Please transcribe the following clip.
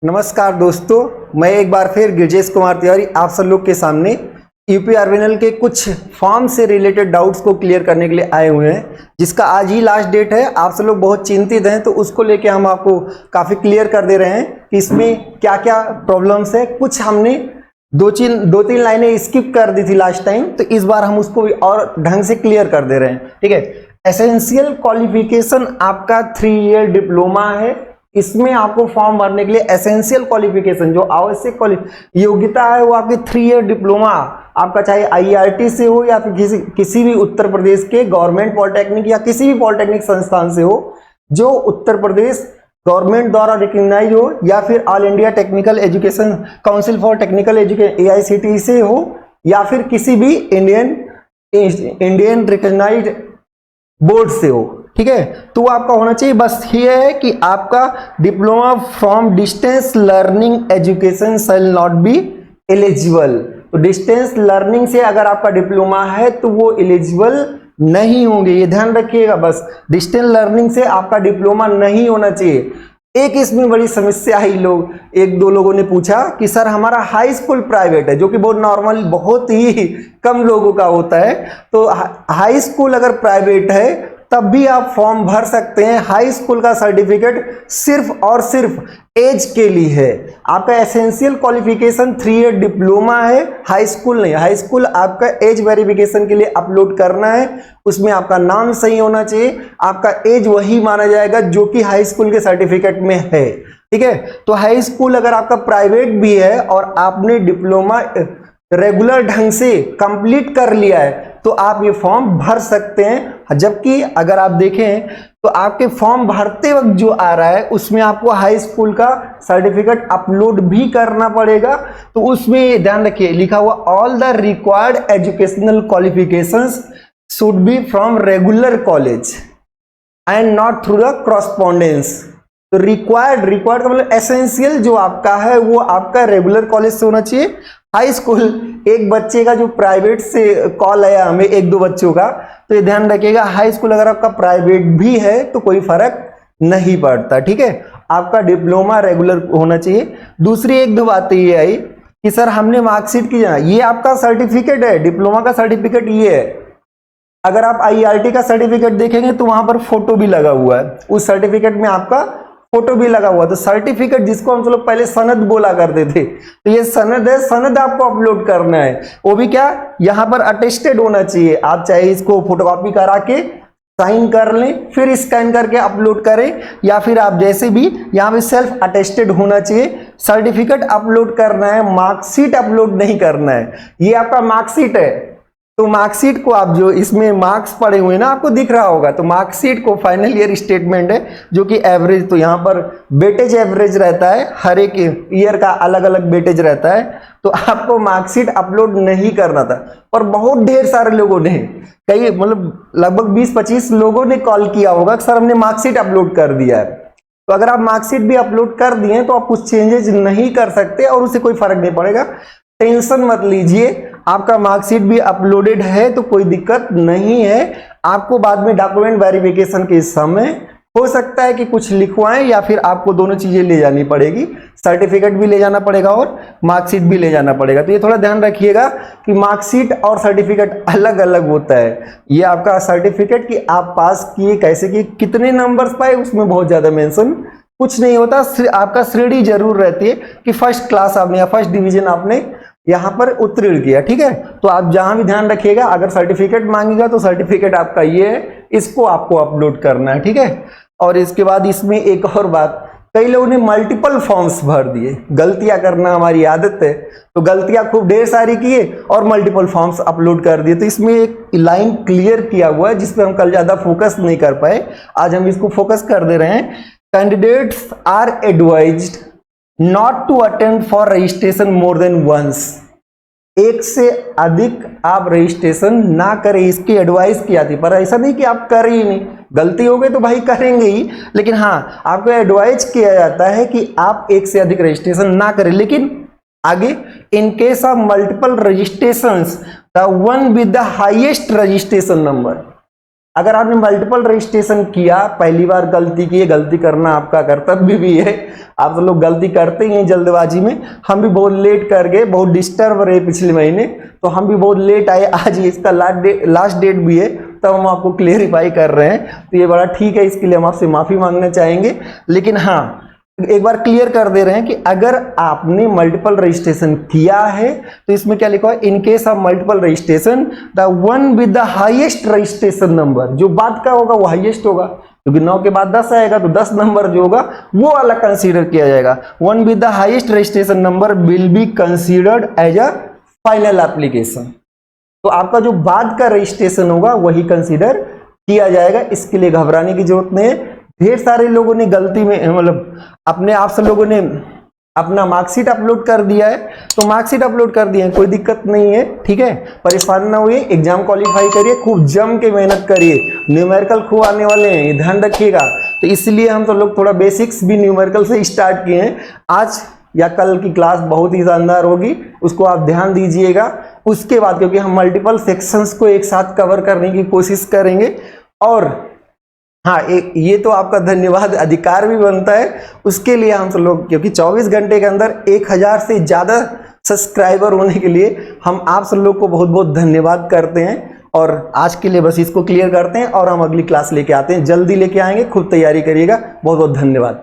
नमस्कार दोस्तों, मैं एक बार फिर गिरजेश कुमार तिवारी आप सब लोग के सामने यूपीआरवीएनएल के कुछ फॉर्म से रिलेटेड डाउट्स को क्लियर करने के लिए आए हुए हैं, जिसका आज ही लास्ट डेट है। आप सब लोग बहुत चिंतित हैं, तो उसको लेके हम आपको काफ़ी क्लियर कर दे रहे हैं कि इसमें क्या क्या प्रॉब्लम्स है। कुछ हमने दो तीन लाइनें स्किप कर दी थी लास्ट टाइम, तो इस बार हम उसको भी और ढंग से क्लियर कर दे रहे हैं। ठीक है, एसेंशियल क्वालिफिकेशन आपका 3 ईयर डिप्लोमा है। इसमें आपको फॉर्म भरने के लिए एसेंशियल क्वालिफिकेशन जो आवश्यक योग्यता है वो आपकी 3 ईयर डिप्लोमा, आपका चाहे आईआईटी से हो या फिर किसी भी उत्तर प्रदेश के गवर्नमेंट पॉलिटेक्निक या किसी भी पॉलिटेक्निक संस्थान से हो जो उत्तर प्रदेश गवर्नमेंट द्वारा रिकग्नाइज हो, या फिर all India technical education council for technical education AICTE से हो, या फिर किसी भी इंडियन रिकग्नाइज बोर्ड से हो। ठीक है, तो आपका होना चाहिए बस ये है कि आपका diploma from distance learning education shall not be eligible. तो डिस्टेंस लर्निंग से अगर आपका डिप्लोमा है तो वो एलिजिबल नहीं होंगे, ये ध्यान रखिएगा। बस डिस्टेंस लर्निंग से आपका डिप्लोमा नहीं होना चाहिए। एक इसमें बड़ी समस्या है, एक दो लोगों ने पूछा कि सर हमारा हाई स्कूल प्राइवेट है, जो कि बहुत नॉर्मल बहुत ही कम लोगों का होता है। तो हाई स्कूल अगर प्राइवेट है तब भी आप फॉर्म भर सकते हैं। हाई स्कूल का सर्टिफिकेट सिर्फ और सिर्फ एज के लिए है। आपका एसेंशियल क्वालिफिकेशन 3 ईयर डिप्लोमा है, हाई स्कूल नहीं। हाई स्कूल आपका एज वेरिफिकेशन के लिए अपलोड करना है, उसमें आपका नाम सही होना चाहिए, आपका एज वही माना जाएगा जो कि हाई स्कूल के सर्टिफिकेट में है। ठीक है, तो हाई स्कूल अगर आपका प्राइवेट भी है और आपने डिप्लोमा रेगुलर ढंग से कंप्लीट कर लिया है तो आप ये फॉर्म भर सकते हैं। जबकि अगर आप देखें तो आपके फॉर्म भरते वक्त जो आ रहा है उसमें आपको हाई स्कूल का सर्टिफिकेट अपलोड भी करना पड़ेगा। तो उसमें ध्यान रखिए, लिखा हुआ all the required educational qualifications should be from regular college and not through the correspondence. तो रिक्वायर्ड का मतलब एसेंशियल जो आपका है वो आपका रेगुलर कॉलेज से होना चाहिए। हाई स्कूल एक बच्चे का जो प्राइवेट से कॉल आया हमें एक दो बच्चों का, तो ये ध्यान रखिएगा हाई स्कूल अगर आपका प्राइवेट भी है तो कोई फर्क नहीं पड़ता। ठीक है, आपका डिप्लोमा रेगुलर होना चाहिए। दूसरी एक दो बातें ये आई कि सर हमने मार्कशीट की जाना, ये आपका सर्टिफिकेट है, डिप्लोमा का सर्टिफिकेट ये है। अगर आप IIT का सर्टिफिकेट देखेंगे तो वहां पर फोटो भी लगा हुआ है, उस सर्टिफिकेट में आपका फोटो भी लगा हुआ। तो सर्टिफिकेट जिसको हम लोग पहले सनद बोला करते थे, तो ये सनद है, सनद आपको अपलोड करना है। वो भी क्या, यहाँ पर अटेस्टेड होना चाहिए। आप चाहे इसको फोटोकॉपी करा के साइन कर लें, फिर स्कैन करके अपलोड करें, या फिर आप जैसे भी यहाँ पे सेल्फ अटेस्टेड होना चाहिए। सर्टिफिकेट अपलोड करना है, मार्कशीट अपलोड नहीं करना है। ये आपका मार्कशीट है, तो मार्कशीट को आप जो इसमें मार्क्स पड़े हुए ना आपको दिख रहा होगा, तो मार्कशीट को फाइनल ईयर स्टेटमेंट है जो कि एवरेज, तो यहाँ पर वेटेज एवरेज रहता है, हर एक ईयर का अलग अलग वेटेज रहता है। तो आपको मार्कशीट अपलोड नहीं करना था, पर बहुत ढेर सारे लोगों ने, कई मतलब लगभग 20-25 लोगों ने कॉल किया होगा कि सर हमने मार्कशीट अपलोड कर दिया है। तो अगर आप मार्कशीट भी अपलोड कर दिए तो आप कुछ चेंजेस नहीं कर सकते और उससे कोई फर्क नहीं पड़ेगा। टेंशन मत लीजिए, आपका मार्कशीट भी अपलोडेड है तो कोई दिक्कत नहीं है। आपको बाद में डॉक्यूमेंट वेरिफिकेशन के समय हो सकता है कि कुछ लिखवाएं, या फिर आपको दोनों चीजें ले जानी पड़ेगी, सर्टिफिकेट भी ले जाना पड़ेगा और मार्कशीट भी ले जाना पड़ेगा। तो ये थोड़ा ध्यान रखिएगा कि मार्कशीट और सर्टिफिकेट अलग अलग होता है। ये आपका सर्टिफिकेट कि आप पास किए, कैसे किए, कितने नंबर्स पाए, उसमें बहुत ज्यादा मेंशन कुछ नहीं होता। आपका श्रेणी जरूर रहती है कि फर्स्ट क्लास आपने या फर्स्ट डिवीजन आपने यहाँ पर उत्तीर्ण किया। ठीक है, तो आप जहां भी ध्यान रखिएगा, अगर सर्टिफिकेट मांगेगा तो सर्टिफिकेट आपका ये है, इसको आपको अपलोड करना है। ठीक है, और इसके बाद इसमें एक और बात, कई लोगों ने मल्टीपल फॉर्म्स भर दिए। गलतियां करना हमारी आदत है, तो गलतियां खूब ढेर सारी किए और मल्टीपल फॉर्म्स अपलोड कर दिए। तो इसमें एक लाइन क्लियर किया हुआ है जिसपे हम कल ज्यादा फोकस नहीं कर पाए, आज हम इसको फोकस कर दे रहे हैं। Candidates are advised not to attend for registration more than once. एक से अधिक आप रजिस्ट्रेशन ना करें, इसकी एडवाइस किया थी, पर ऐसा नहीं कि आप करें ही नहीं, गलती हो गई तो भाई करेंगे ही, लेकिन हाँ आपको एडवाइस किया जाता है कि आप एक से अधिक रजिस्ट्रेशन ना करें। लेकिन आगे, in case of multiple registrations the one with the highest registration number, अगर आपने मल्टीपल रजिस्ट्रेशन किया, पहली बार गलती की है, गलती करना आपका कर्तव्य भी है, आप तो लोग गलती करते ही हैं जल्दबाजी में। हम भी बहुत लेट कर गए, बहुत डिस्टर्ब रहे पिछले महीने, तो हम भी बहुत लेट आए। आज इसका लास्ट डेट भी है, तब हम आपको क्लेरिफाई कर रहे हैं, तो ये बड़ा ठीक है, इसके लिए हम आपसे माफी मांगना चाहेंगे। लेकिन हाँ, एक बार क्लियर कर दे रहे हैं कि अगर आपने मल्टीपल रजिस्ट्रेशन किया है तो इसमें क्या लिखा है, in case of multiple registration the one with the highest registration number, जो बाद का होगा वो हाईएस्ट होगा, क्योंकि 9 के बाद 10 आएगा तो 10 नंबर जो होगा वो अलग कंसीडर किया जाएगा। One with the highest registration number will be considered as a final application. तो आपका जो बाद का रजिस्ट्रेशन होगा वही कंसीडर किया जाएगा, इसके लिए घबराने की जरूरत नहीं है। ढेर सारे लोगों ने गलती में, मतलब अपने आप से लोगों ने अपना मार्कशीट अपलोड कर दिया है, तो मार्कशीट अपलोड कर दिया है, कोई दिक्कत नहीं है, ठीक है। परेशान ना हुई, एग्जाम क्वालिफाई करिए, खूब जम के मेहनत करिए, न्यूमेरिकल खूब आने वाले हैं, ये ध्यान रखिएगा। तो इसलिए हम तो लोग थोड़ा बेसिक्स भी न्यूमेरिकल से स्टार्ट किए हैं। आज या कल की क्लास बहुत ही शानदार होगी, उसको आप ध्यान दीजिएगा। उसके बाद क्योंकि हम मल्टीपल सेक्शंस को एक साथ कवर करने की कोशिश करेंगे, और हाँ, ये तो आपका धन्यवाद अधिकार भी बनता है, उसके लिए हम सब लोग, क्योंकि 24 घंटे के अंदर 1000 से ज़्यादा सब्सक्राइबर होने के लिए हम आप सब लोग को बहुत बहुत धन्यवाद करते हैं। और आज के लिए बस इसको क्लियर करते हैं और हम अगली क्लास लेके आते हैं, जल्दी लेके आएंगे, खूब तैयारी करिएगा। बहुत बहुत धन्यवाद।